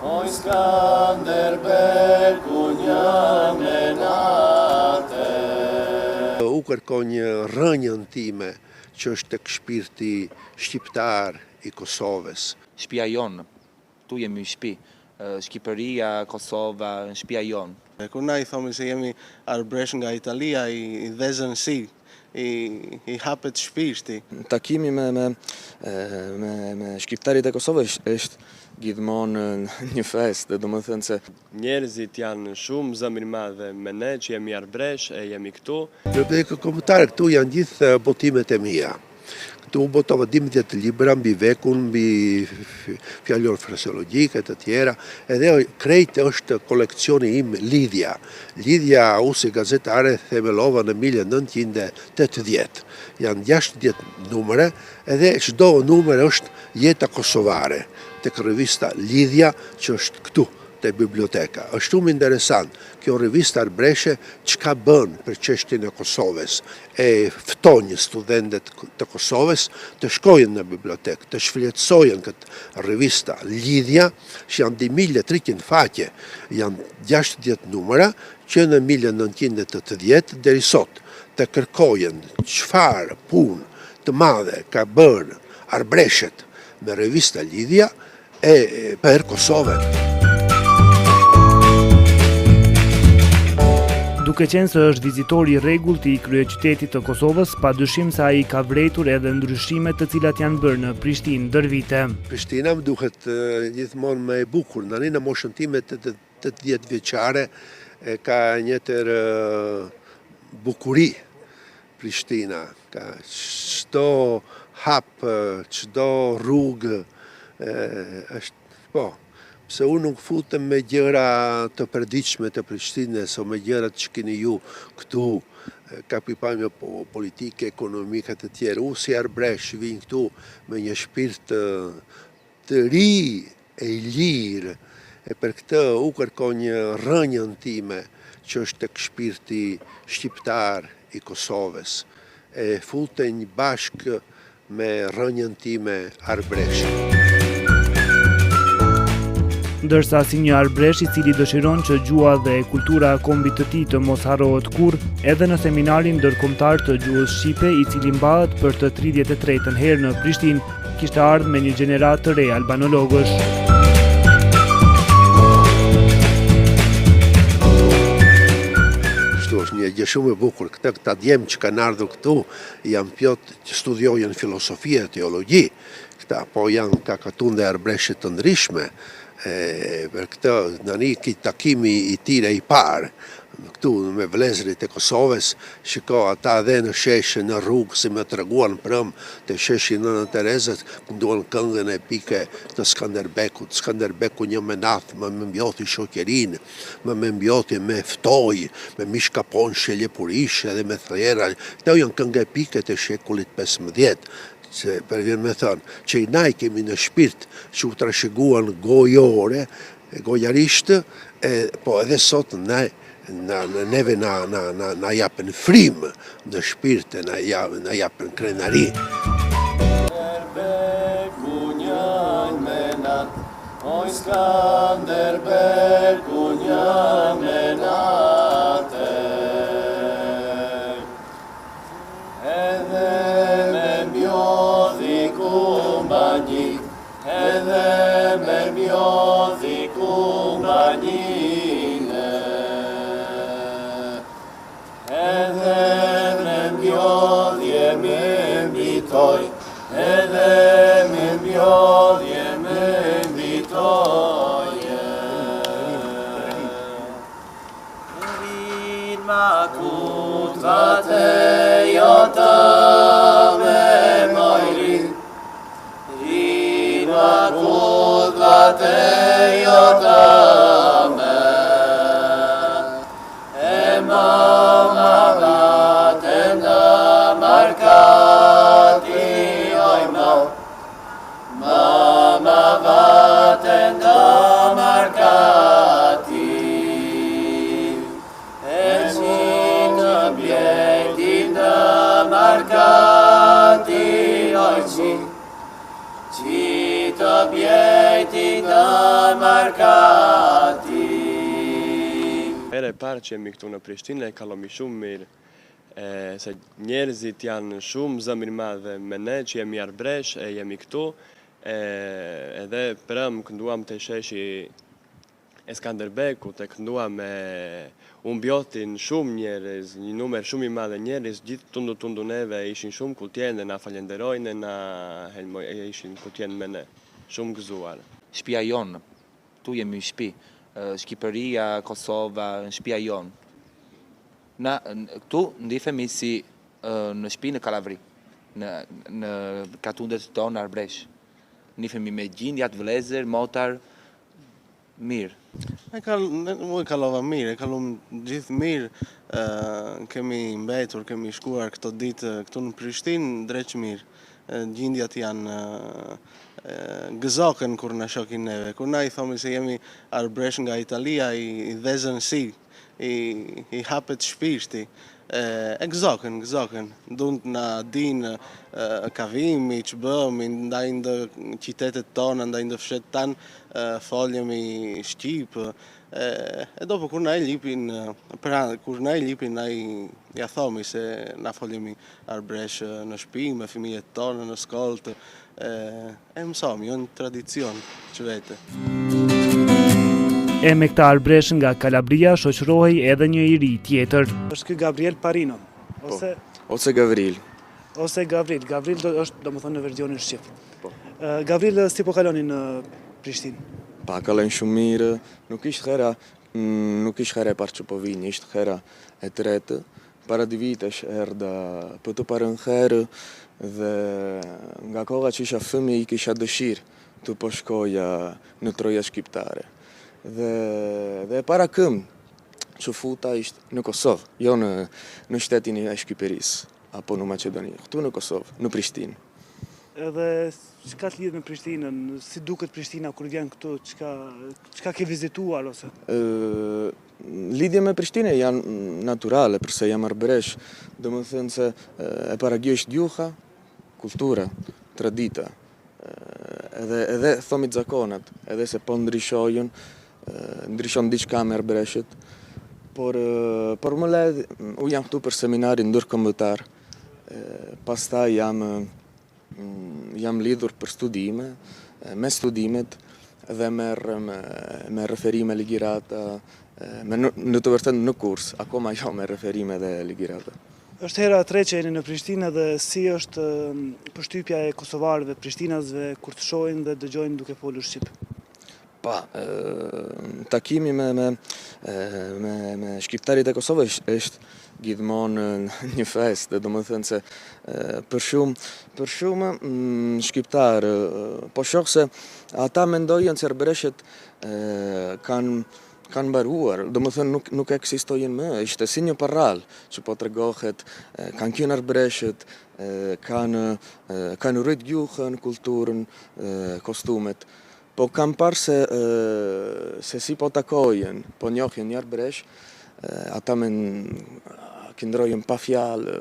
Oj Skanderbeku një menate. U kërkoj një rënjën time që është tek shpirti shqiptar i Kosovës. Shtëpia jonë, tu jemi shtëpi, Shqipëria, Kosova, shtëpia jonë. Kur na I thomi se jemi arbresh nga Italia, I dhezën si, I hapet shpirti. Takimi me shqiptarit e Kosovës është gjithmonë një festë, domethënë se njerëzit janë shumë zëmërmadhe me ne që jemi arbresh e jemi këtu. Bibliotekë kombëtare këtu janë gjithë botimet e mia. Këtu botova 12 libra mbi vekun, mbi fjalor fraseologjike të tjera, edhe krejt është koleksioni im Lidhja. Lidhja u si gazetare themelova në 1980. Janë 60 numre, edhe çdo numër është jeta kosovare. Tek revista Lidhja që është këtu te biblioteka. Është shumë interesant kjo revista arbreshe çka bën për çështjen e Kosovës. E fton studentët të Kosovës të shkojnë në bibliotekë, të shfrytëzojnë këtë revista Lidhja, që janë 2300 faqe, janë 60 numra që në 1980 deri sot të kërkojnë çfarë punë të madhe ka bërë arbreshet me revista Lidhja për Kosovën. Duke qenë se është vizitor I rregullt I kryeqytetit të Kosovës, padyshim se ai ka vërejtur edhe ndryshimet të cilat janë bërë në Prishtinë ndër vite. Prishtina më duket gjithmonë më e bukur. Tani në moshën time të 80 vjeçare ka një tër bukuri Prishtina. Ka çdo hap, çdo rrugë është po. Pse unë nuk futem me gjëra të përditshme të Prishtinës o me gjërat që keni ju këtu, kapipamje politike, ekonomike të tjera. Unë si arbresh vin këtu me një shpirt të ri e lirë. E për këtë u kërkoj një rënjën time që është tek shpirti shqiptar I Kosovës. E futen bashkë me rënjën time arbreshe. Ndërsa si një arbresh I cili dëshiron që gjua dhe kultura e kombit të tij të mos harrohet kurrë, edhe në seminarin ndërkombëtar të gjuhës shqipe I cili mbahet për të 33-ën herë në Prishtinë, kishte ardhur me një gjenerat të re albanologësh. Kështu është një gjë shumë e bukur. Këta djem që kanë ardhur këtu janë plot që studiojnë filosofi e teologji. Këta po janë kakatun dhe arbreshe të ndryshme. Për këtë tani takimi I tyre I parë këtu me vëllezërit e Kosovës, shiko ata dhe në sheshe në rrugë si më treguan prëm të sheshi Nëna Terezës, kënduan këngën epike të Skanderbekut. Skanderbeku një menath, më mbyoti shoqërinë, më mbyoti me ftoj, me mish kapon sheljepurishe dhe me thera. Këto janë këngë epike të shekullit 15. Se për vjen me thënë, që I naj kemi në shpirt që u trashëguan gojore, gojarisht, po edhe sot neve na japën frim në shpirt, na japën krenari. Skanderbeku një menat, oj Skanderbeku një menate. Edhe me mjodhi kumbanjine, edhe me mjodhje me mbitoj, edhe me mjodhje me mbitoje. Rin ma kutvat e jota me mojrin, kutvat e jotame, e mama vaten da markati, oj mama vaten da markati, e qitë bjektin da markati, oj qitë bjektin da markati. parë që jemi këtu në Prishtinë e kalomi shumë mirë. Se njerëzit janë shumë zëmirëmadhe me ne që jemi arbresh e jemi këtu. Edhe prëm kënduam të sheshi e Skanderbeku, të kënduam me umbjotin shumë njerëz, një numër shumë i madhe njerëz, gjithë tundu neve ishin shumë kultjenë dhe na falenderojnë e ishin kultjenë me ne, shumë gëzuar. Shtëpia jonë, tu jemi në shtëpi, Shqipëria, Kosova, në shtëpia jonë. Na këtu ndihemi si në shtëpi në Kalavri, në katundet tonë arbresh. Ndihemi me gjindjat, vëllezër, motar, mirë. Mu e kalova mirë, e kalum gjithë mirë, kemi mbetur, kemi shkuar këto ditë këtu në Prishtinë, dreq mirë. Gjindjat janë gëzoken kur na shohin neve, kur na I thomi se jemi arbresh nga Italia, I dhezën si, I hapet shpishti, e gëzoken, dund na din ka vimi, që bëmi, ndaj ndë qitetet tona, ndaj ndë fshet tanë, foljemi Shqipë, e dopo kur na I lipin, kur na I lipin, na ja thomi se na foljemi arbresh në shtëpi, me fëmijët tonë, në skoltë, e mësomi, jo një tradicion që vete. E me këta arbresh nga Kalabria shoqërohej edhe një I ri tjetër. Është ky Gabriel Parino, Ose Gavril. ose Gavril. Gavril është domethënë në versionin shqip. Gavril, si po kaloni në Prishtinë? Pa kalojnë shumë mirë, nuk ishte hera e parë që po vinë, ishte hera e tretë. Para 2 vitesh erdha për të parën herë dhe nga koha që isha fëmijë I kisha dëshirë të po shkoja në troja shqiptare. Dhe para këm që futa ishte në Kosovë, jo në shtetin e Shqipërisë, apo në Maqedoni, këtu në Kosovë, në Prishtinë. Edhe çka të lidh me Prishtinën, si duket Prishtina kur vjen këtu, çka ke vizituar ose? Lidhje me Prishtinë janë naturale, përse jam arbresh, domethënë se e paragjosh gjuha, kultura, tradita, edhe thomit zakonat, edhe se po ndryshon diçka me arbreshët, por më ledh, u jam këtu për seminarin ndërkombëtar, pastaj jam lidhur për studime, me studimet dhe me referime ligjirata, në të vërtetë në kurs, akoma jo me referime dhe ligjirata. Është hera e tretë që jeni në Prishtinë dhe si është përshtypja e kosovarëve, prishtinasve kur të shohin dhe dëgjojnë duke folur shqip? Pa, takimi me shqiptarit e Kosovës është gjithmonë një festë, domethënë se për shumë shqiptarë, po shoh se ata mendojnë se arbreshët kanë mbaruar, domethënë nuk ekzistojnë më, ishte si një parrall që po tregohet, kanë qenë arbreshët, kanë rrit gjuhën, kulturën, kostumet. Po kam parë se si po takojnë, po njohin një arbresh, ata këndrojnë pa fjalë,